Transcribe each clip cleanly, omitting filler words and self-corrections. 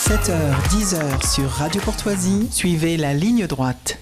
7h, 10h sur Radio Courtoisie, suivez la ligne droite.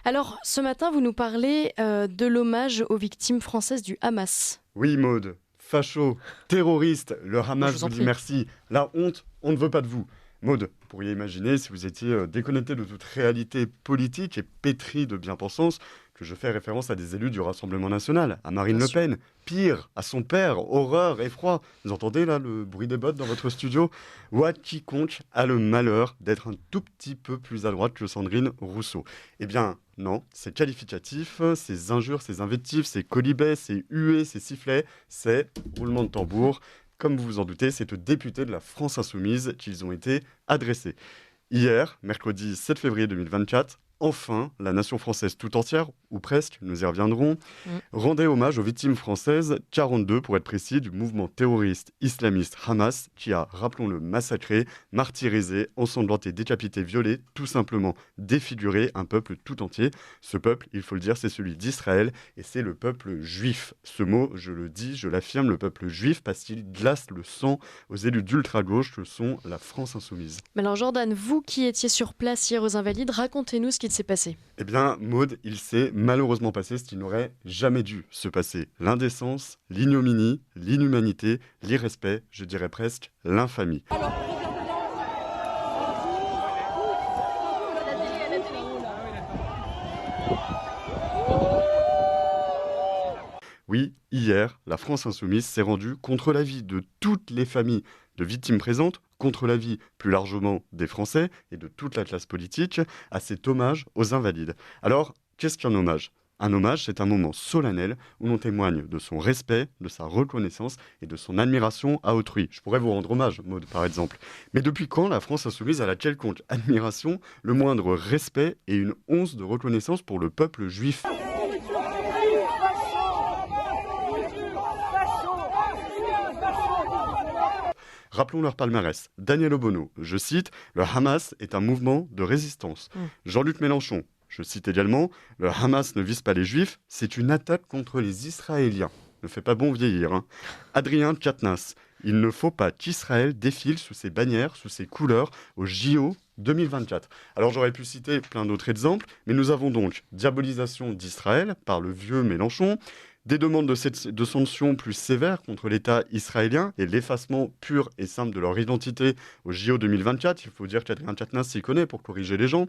Alors, ce matin, vous nous parlez de l'hommage aux victimes françaises du Hamas. Oui, Maude, facho, terroriste, le Hamas vous dit merci. La honte, on ne veut pas de vous. Maude, vous pourriez imaginer, si vous étiez déconnecté de toute réalité politique et pétri de bien-pensance, que je fais référence à des élus du Rassemblement National, à Marine Le Pen, pire, à son père, horreur, effroi. Vous entendez là le bruit des bottes dans votre studio ? Ou à quiconque a le malheur d'être un tout petit peu plus à droite que Sandrine Rousseau. Eh bien, non, c'est qualificatif, ces injures, ces invectives, ces colibets, ces huées, ces sifflets, c'est roulement de tambour. Comme vous vous en doutez, c'est aux députés de la France Insoumise qu'ils ont été adressés. Hier, mercredi 7 février 2024, enfin, la nation française tout entière, ou presque, nous y reviendrons, rendait hommage aux victimes françaises, 42 pour être précis, du mouvement terroriste islamiste Hamas, qui a, rappelons-le, massacré, martyrisé, ensanglanté, décapité, violé, tout simplement défiguré un peuple tout entier. Ce peuple, il faut le dire, c'est celui d'Israël, et c'est le peuple juif. Ce mot, je le dis, je l'affirme, le peuple juif, parce qu'il glace le sang aux élus d'ultra-gauche que sont la France Insoumise. Mais alors Jordan, vous qui étiez sur place hier aux Invalides, racontez-nous ce qu'il s'est passé. Eh bien, Maude, il s'est malheureusement passé ce qui n'aurait jamais dû se passer. L'indécence, l'ignominie, l'inhumanité, l'irrespect, je dirais presque l'infamie. Oui, hier, la France Insoumise s'est rendue contre l'avis de toutes les familles de victimes présentes, contre l'avis plus largement des Français et de toute la classe politique, à cet hommage aux Invalides. Alors, qu'est-ce qu'un hommage ? Un hommage, c'est un moment solennel où l'on témoigne de son respect, de sa reconnaissance et de son admiration à autrui. Je pourrais vous rendre hommage, Maude, par exemple. Mais depuis quand la France Insoumise a la quelconque admiration, le moindre respect et une once de reconnaissance pour le peuple juif ? Rappelons leur palmarès. Daniel Obono, je cite, « Le Hamas est un mouvement de résistance ». Jean-Luc Mélenchon, je cite également, « Le Hamas ne vise pas les Juifs, c'est une attaque contre les Israéliens ». Ne fait pas bon vieillir. Hein. Adrien Quatennens, « Il ne faut pas qu'Israël défile sous ses bannières, sous ses couleurs, au JO 2024 ». Alors j'aurais pu citer plein d'autres exemples, mais nous avons donc diabolisation d'Israël par le vieux Mélenchon, des demandes de sanctions plus sévères contre l'État israélien et l'effacement pur et simple de leur identité au JO 2024. Il faut dire qu'Adrien Quatennens s'y connaît pour corriger les gens.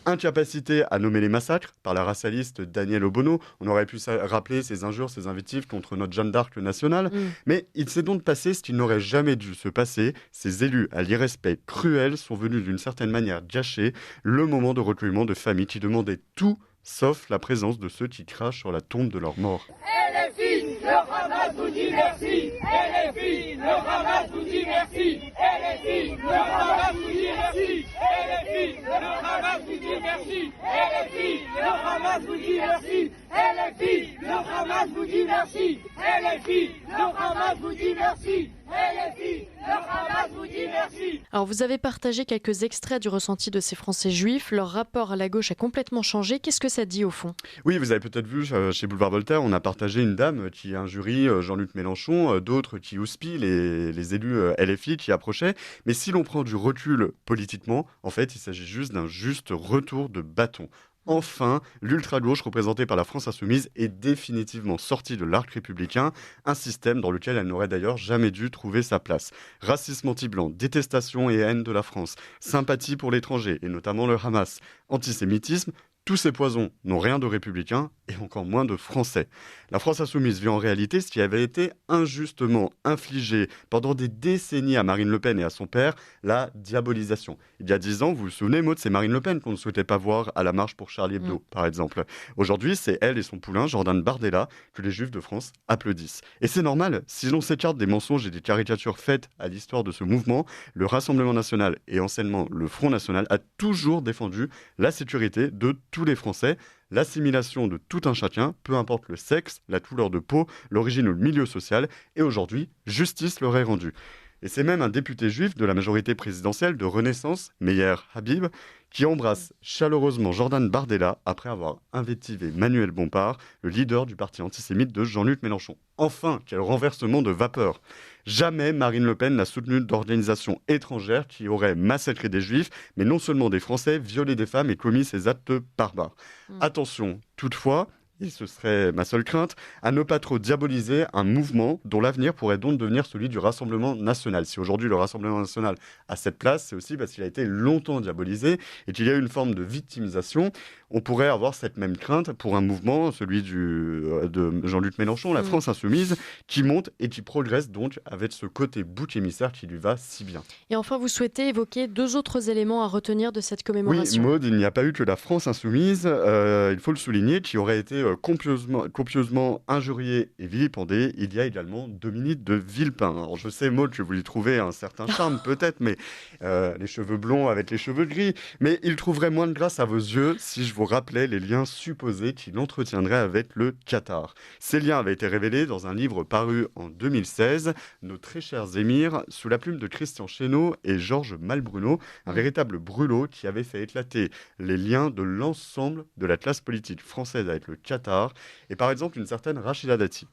Incapacité à nommer les massacres par la racialiste Daniel Obono. On aurait pu rappeler ces injures, ces invectives contre notre Jeanne d'Arc nationale. Mais il s'est donc passé ce qui n'aurait jamais dû se passer. Ces élus à l'irrespect cruel sont venus d'une certaine manière gâcher le moment de recueillement de familles qui demandaient tout sauf la présence de ceux qui crachent sur la tombe de leurs morts. LFI, le Hamas vous dit merci. LFI, le Hamas vous dit merci. LFI, le Hamas vous dit merci. LFI, le Hamas vous dit merci. LFI, le Hamas vous dit merci. LFI, le Hamas vous dit merci. LFI, le Hamas vous dit merci. LFI, le Hamas vous dit merci. Alors vous avez partagé quelques extraits du ressenti de ces Français juifs. Leur rapport à la gauche a complètement changé. Qu'est-ce que ça dit au fond ? Oui, vous avez peut-être vu chez Boulevard Voltaire, on a partagé une dame qui injurie Jean-Luc Mélenchon, d'autres qui houspillent les élus LFI qui approchaient. Mais si l'on prend du recul politiquement, en fait, il s'agit juste d'un juste retour de bâton. Enfin, l'ultra-gauche représentée par la France Insoumise est définitivement sortie de l'arc républicain, un système dans lequel elle n'aurait d'ailleurs jamais dû trouver sa place. Racisme anti-blanc, détestation et haine de la France, sympathie pour l'étranger, et notamment le Hamas, antisémitisme, tous ces poisons n'ont rien de républicain et encore moins de français. La France Insoumise vit en réalité ce qui avait été injustement infligé pendant des décennies à Marine Le Pen et à son père, la diabolisation. Il y a 10 ans, vous vous souvenez, Maud, c'est Marine Le Pen qu'on ne souhaitait pas voir à la marche pour Charlie Hebdo, par exemple. Aujourd'hui, c'est elle et son poulain, Jordan Bardella, que les Juifs de France applaudissent. Et c'est normal, si l'on s'écarte des mensonges et des caricatures faites à l'histoire de ce mouvement, le Rassemblement National et anciennement le Front National a toujours défendu la sécurité de tous les Français, l'assimilation de tout un chacun, peu importe le sexe, la couleur de peau, l'origine ou le milieu social, et aujourd'hui, justice leur est rendue. Et c'est même un député juif de la majorité présidentielle de Renaissance, Meir Habib, qui embrasse chaleureusement Jordan Bardella après avoir invectivé Manuel Bompard, le leader du parti antisémite de Jean-Luc Mélenchon. Enfin, quel renversement de vapeur! Jamais Marine Le Pen n'a soutenu d'organisations étrangères qui auraient massacré des juifs, mais non seulement des Français, violé des femmes et commis ces actes barbares. Attention, toutefois, et ce serait ma seule crainte, à ne pas trop diaboliser un mouvement dont l'avenir pourrait donc devenir celui du Rassemblement national. Si aujourd'hui le Rassemblement national a cette place, c'est aussi parce qu'il a été longtemps diabolisé et qu'il y a eu une forme de victimisation. On pourrait avoir cette même crainte pour un mouvement, celui de Jean-Luc Mélenchon, la France Insoumise, qui monte et qui progresse donc avec ce côté bouc émissaire qui lui va si bien. Et enfin, vous souhaitez évoquer 2 autres éléments à retenir de cette commémoration. Oui, Maud, il n'y a pas eu que la France Insoumise, il faut le souligner, qui aurait été copieusement injuriée et vilipendée. Il y a également Dominique de Villepin. Alors je sais, Maud, que vous y trouvez un certain charme peut-être, mais les cheveux blonds avec les cheveux gris, mais il trouverait moins de grâce à vos yeux si je vous rappelais les liens supposés qu'il entretiendrait avec le Qatar. Ces liens avaient été révélés dans un livre paru en 2016, Nos très chers émirs, sous la plume de Christian Chesneau et Georges Malbruno, un véritable brûlot qui avait fait éclater les liens de l'ensemble de la classe politique française avec le Qatar, et par exemple une certaine Rachida Dati.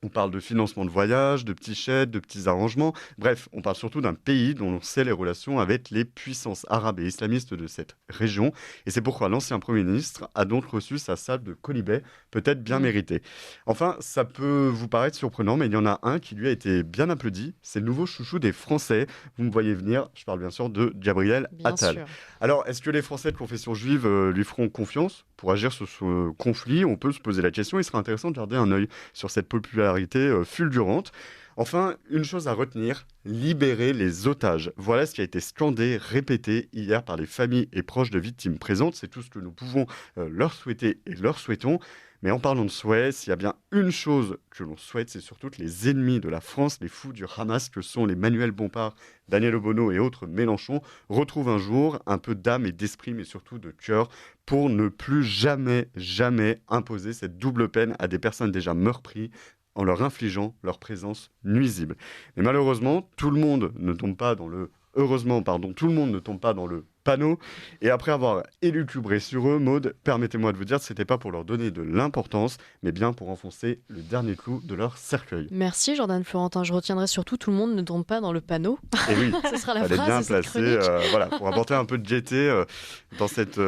On parle de financement de voyages, de petits chèques, de petits arrangements. Bref, on parle surtout d'un pays dont on sait les relations avec les puissances arabes et islamistes de cette région. Et c'est pourquoi l'ancien Premier ministre a donc reçu sa salve de Quolibet, peut-être bien méritée. Enfin, ça peut vous paraître surprenant, mais il y en a un qui lui a été bien applaudi. C'est le nouveau chouchou des Français. Vous me voyez venir, je parle bien sûr de Gabriel Attal. Sûr. Alors, est-ce que les Français de confession juive lui feront confiance pour agir sur ce conflit? On peut se poser la question. Il sera intéressant de garder un œil sur cette popularité fulgurante. Enfin, une chose à retenir, libérer les otages. Voilà ce qui a été scandé, répété hier par les familles et proches de victimes présentes. C'est tout ce que nous pouvons leur souhaiter et leur souhaitons. Mais en parlant de souhait, s'il y a bien une chose que l'on souhaite, c'est surtout que les ennemis de la France, les fous du Hamas, que sont les Manuel Bompard, Daniel Obono et autres Mélenchon, retrouvent un jour un peu d'âme et d'esprit, mais surtout de cœur, pour ne plus jamais imposer cette double peine à des personnes déjà meurtries, en leur infligeant leur présence nuisible. Mais malheureusement, tout le monde ne tombe pas dans le panneau. Et après avoir élucubré sur eux, Maud, permettez-moi de vous dire que ce n'était pas pour leur donner de l'importance, mais bien pour enfoncer le dernier clou de leur cercueil. Merci Jordan Florentin. Je retiendrai surtout tout le monde ne tombe pas dans le panneau. Et oui, ce sera la elle phrase est bien de cette placée, chronique. pour apporter un peu de gaieté dans cette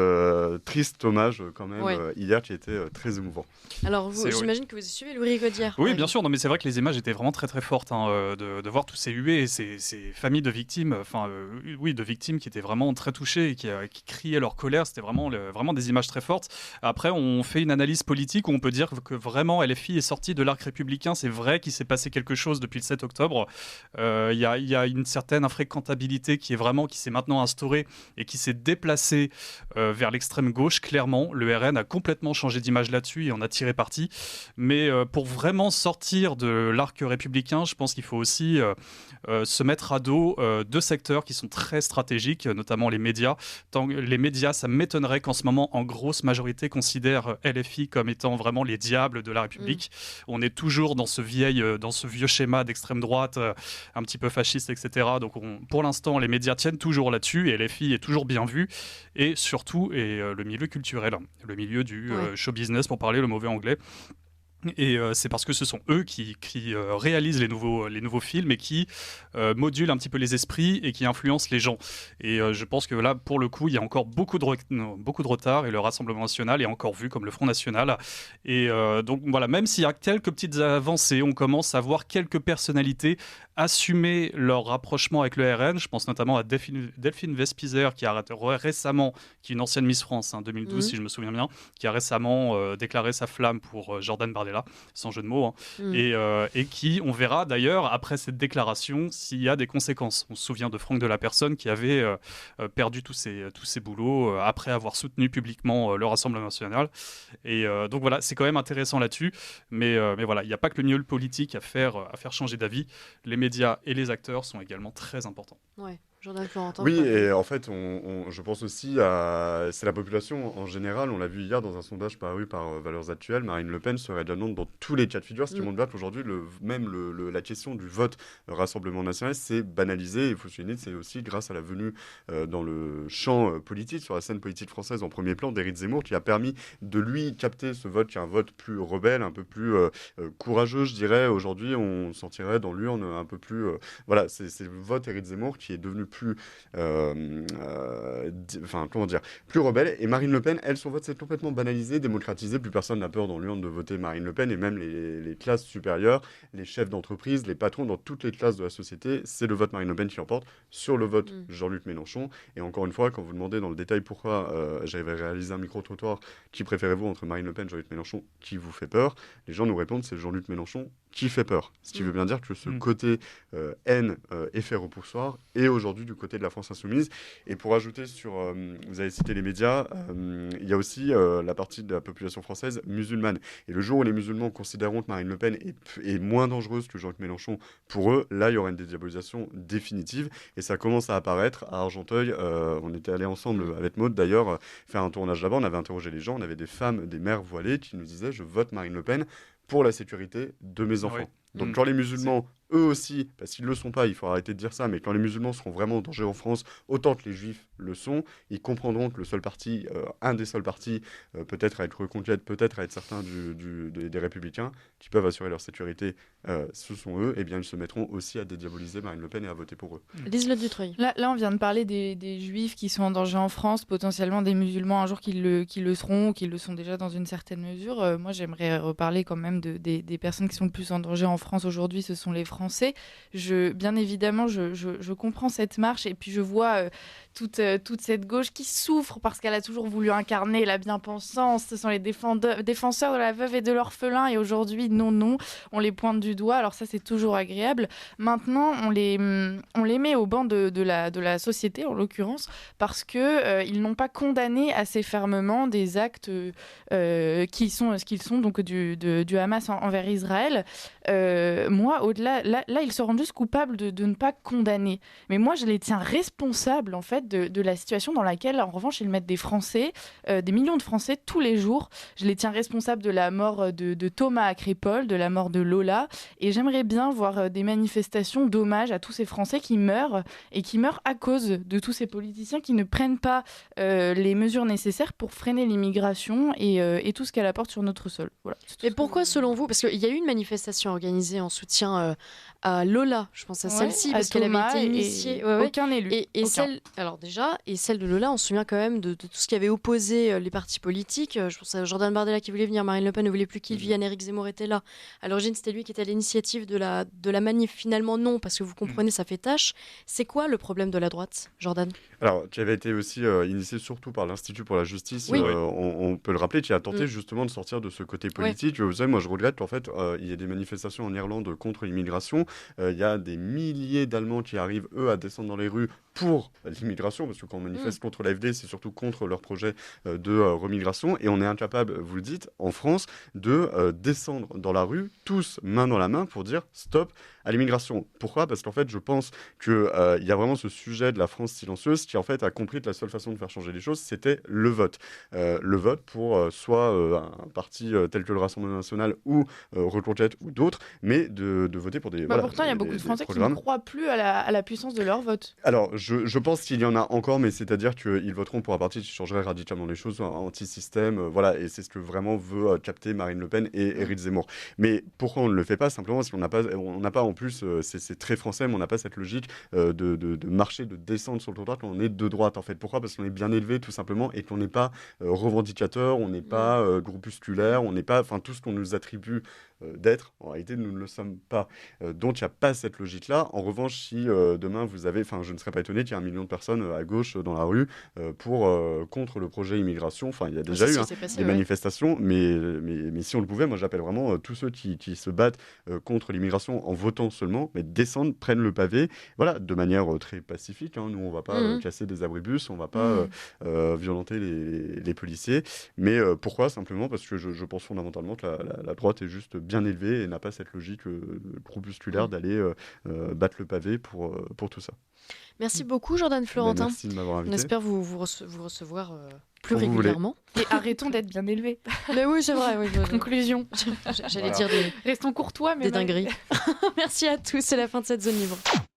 triste hommage quand même hier qui était très émouvant. Alors j'imagine que vous suivez Louis Rigaudière. Oui, bien sûr. Non, mais c'est vrai que les images étaient vraiment très très fortes de voir tous ces huées et ces familles de victimes, de victimes qui étaient vraiment très touchées et qui criaient leur colère. C'était vraiment des images très fortes. Après, on fait une analyse politique où on peut dire que vraiment LFI est sorti de l'arc républicain. C'est vrai qu'il s'est passé quelque chose depuis le 7 octobre. Il y a une certaine infréquentabilité qui s'est maintenant instaurée et qui s'est déplacée vers l'extrême gauche. Clairement, le RN a complètement changé d'image là-dessus et on a tiré parti. Mais pour vraiment sortir de l'arc républicain, je pense qu'il faut aussi se mettre à dos 2 secteurs qui sont très stratégiques, notamment les médias. Les médias, ça m'étonnerait qu'en ce moment, en grosse majorité, considèrent LFI comme étant vraiment les diables de la République. On est toujours dans ce vieux schéma d'extrême droite, un petit peu fasciste, etc. Donc pour l'instant, les médias tiennent toujours là-dessus et LFI est toujours bien vu. Et surtout, le milieu culturel, le milieu du show business, pour parler le mauvais anglais. Et c'est parce que ce sont eux qui réalisent les nouveaux films et qui modulent un petit peu les esprits et qui influencent les gens. Et je pense que là, pour le coup, il y a encore beaucoup de retard et le Rassemblement national est encore vu comme le Front national. Et donc voilà, même s'il y a quelques petites avancées, on commence à voir quelques personnalités assumer leur rapprochement avec le RN. Je pense notamment à Delphine Vespizer qui a récemment, qui est une ancienne Miss France, 2012 si je me souviens bien, qui a récemment déclaré sa flamme pour Jordan Bardella, sans jeu de mots, et qui, on verra d'ailleurs, après cette déclaration, s'il y a des conséquences. On se souvient de Franck Delapersonne qui avait perdu tous ses boulots après avoir soutenu publiquement le Rassemblement national. Et donc voilà, c'est quand même intéressant là-dessus, mais voilà, il n'y a pas que le milieu politique à faire changer d'avis. Les médias et les acteurs sont également très importants. Ouais. Jordan Florentin. Oui, et en fait, je pense aussi à... C'est la population en général, on l'a vu hier dans un sondage paru par Valeurs Actuelles, Marine Le Pen serait gagnante dans tous les cas de figure, ce qui montre bien qu'aujourd'hui, la question du vote Rassemblement National, c'est banalisé. Il faut souligner que c'est aussi grâce à la venue dans le champ politique, sur la scène politique française en premier plan, d'Éric Zemmour, qui a permis de lui capter ce vote, qui est un vote plus rebelle, un peu plus courageux, je dirais. Aujourd'hui, on sentirait dans l'urne un peu plus... voilà, c'est le vote Éric Zemmour qui est devenu plus... comment dire, plus rebelle. Et Marine Le Pen, elle, son vote s'est complètement banalisé, démocratisé. Plus personne n'a peur dans l'urne de voter Marine Le Pen. Et même les classes supérieures, les chefs d'entreprise, les patrons, dans toutes les classes de la société, c'est le vote Marine Le Pen qui l'emporte sur le vote Jean-Luc Mélenchon. Et encore une fois, quand vous demandez dans le détail pourquoi j'avais réalisé un micro-trottoir, qui préférez-vous entre Marine Le Pen et Jean-Luc Mélenchon, qui vous fait peur, les gens nous répondent c'est Jean-Luc Mélenchon qui fait peur. Ce qui veut bien dire que ce côté haine, effet repoussoir, est aujourd'hui du côté de la France insoumise. Et pour ajouter sur, vous avez cité les médias, il y a aussi la partie de la population française musulmane. Et le jour où les musulmans considéreront que Marine Le Pen est moins dangereuse que Jean-Luc Mélenchon, pour eux, là, il y aura une dédiabolisation définitive. Et ça commence à apparaître à Argenteuil. On était allés ensemble avec Maud, d'ailleurs, faire un tournage là-bas. On avait interrogé les gens. On avait des femmes, des mères voilées qui nous disaient « Je vote Marine Le Pen pour la sécurité de mes enfants ». Donc quand les musulmans, eux aussi, parce qu'ils ne le sont pas, il faut arrêter de dire ça, mais quand les musulmans seront vraiment en danger en France, autant que les juifs le sont, ils comprendront que le seul parti, un des seuls partis, peut-être à être reconquête, peut-être à être certains des républicains, qui peuvent assurer leur sécurité, ce sont eux, et bien ils se mettront aussi à dédiaboliser Marine Le Pen et à voter pour eux. Lise-Le Dutreuil. Là, on vient de parler des juifs qui sont en danger en France, potentiellement des musulmans un jour qui le seront, ou qui le sont déjà dans une certaine mesure. Moi, j'aimerais reparler quand même des personnes qui sont le plus en danger en France aujourd'hui, ce sont les Français. Bien évidemment, je comprends cette marche et puis je vois toute cette gauche qui souffre parce qu'elle a toujours voulu incarner la bien-pensance. Ce sont les défenseurs de la veuve et de l'orphelin et aujourd'hui, non, on les pointe du doigt. Alors ça, c'est toujours agréable. Maintenant, on les met au banc de la société, en l'occurrence, parce qu'ils n'ont pas condamné assez fermement des actes qui sont ce qu'ils sont, donc du Hamas envers Israël. Moi, au-delà, là, ils se rendent juste coupables de ne pas condamner. Mais moi, je les tiens responsables, en fait, de la situation dans laquelle, en revanche, ils mettent des Français, des millions de Français, tous les jours. Je les tiens responsables de la mort de Thomas à Crépol, de la mort de Lola. Et j'aimerais bien voir des manifestations d'hommage à tous ces Français qui meurent, et qui meurent à cause de tous ces politiciens qui ne prennent pas les mesures nécessaires pour freiner l'immigration et tout ce qu'elle apporte sur notre sol. Voilà. Mais pourquoi, selon vous, parce qu'il y a eu une manifestation organisée en soutien à Lola, je pense à celle-ci, parce qu'elle avait été initiée. Aucun élu. Et celle de Lola, on se souvient quand même de tout ce qui avait opposé les partis politiques. Je pense à Jordan Bardella qui voulait venir, Marine Le Pen ne voulait plus qu'il vienne, Éric Zemmour était là. À l'origine, c'était lui qui était à l'initiative de la manif. Finalement, non, parce que vous comprenez, ça fait tâche. C'est quoi le problème de la droite, Jordan ? Alors, qui avait été aussi initié surtout par l'Institut pour la justice, on peut le rappeler, qui a tenté justement de sortir de ce côté politique. Vous savez, moi je regrette qu'en fait, il y ait des manifestations en Irlande contre l'immigration. Il y a des milliers d'Allemands qui arrivent, eux, à descendre dans les rues pour l'immigration, parce que quand on manifeste contre l'AfD, c'est surtout contre leur projet de remigration. Et on est incapable, vous le dites, en France, de descendre dans la rue, tous main dans la main, pour dire stop à l'immigration. Pourquoi ? Parce qu'en fait, je pense qu'il y a vraiment ce sujet de la France silencieuse qui, en fait, a compris que la seule façon de faire changer les choses, c'était le vote. Le vote pour soit un parti tel que le Rassemblement National ou Reconquête ou d'autres, mais de voter pour des pourtant, il y a beaucoup de Français qui ne croient plus à la puissance de leur vote. Alors, je pense qu'il y en a encore, mais c'est-à-dire qu'ils voteront pour un parti qui changerait radicalement les choses, anti-système, voilà, et c'est ce que vraiment veut capter Marine Le Pen et Éric Zemmour. Mais pourquoi on ne le fait pas ? Simplement parce qu'on n'a pas en plus, c'est très français, mais on n'a pas cette logique de marcher, de descendre sur le trottoir quand on est de droite, en fait. Pourquoi ? Parce qu'on est bien élevé, tout simplement, et qu'on n'est pas revendicateur, on n'est pas groupusculaire, on n'est pas, enfin, tout ce qu'on nous attribue d'être, en réalité, nous ne le sommes pas. Donc, il n'y a pas cette logique-là. En revanche, si demain, vous avez, enfin, je ne serais pas étonné qu'il y ait 1 million de personnes à gauche dans la rue contre le projet immigration. Enfin, il y a déjà eu des manifestations, mais si on le pouvait, moi, j'appelle vraiment tous ceux qui se battent contre l'immigration en votant seulement, mais descendent, prennent le pavé, voilà, de manière très pacifique. Nous, on ne va pas casser des abribus, on ne va pas violenter les policiers. Mais pourquoi ? Simplement parce que je pense fondamentalement que la droite est juste bien bien élevé et n'a pas cette logique groupusculaire d'aller battre le pavé pour tout ça. Merci beaucoup, Jordan Florentin. Merci de m'avoir On invité. espère vous recevoir plus Quand vous régulièrement. Et arrêtons d'être bien élevés. Mais oui, c'est vrai. Oui, Conclusion. J'allais dire Restons courtois, mais des dingueries. Merci à tous, c'est la fin de cette zone libre.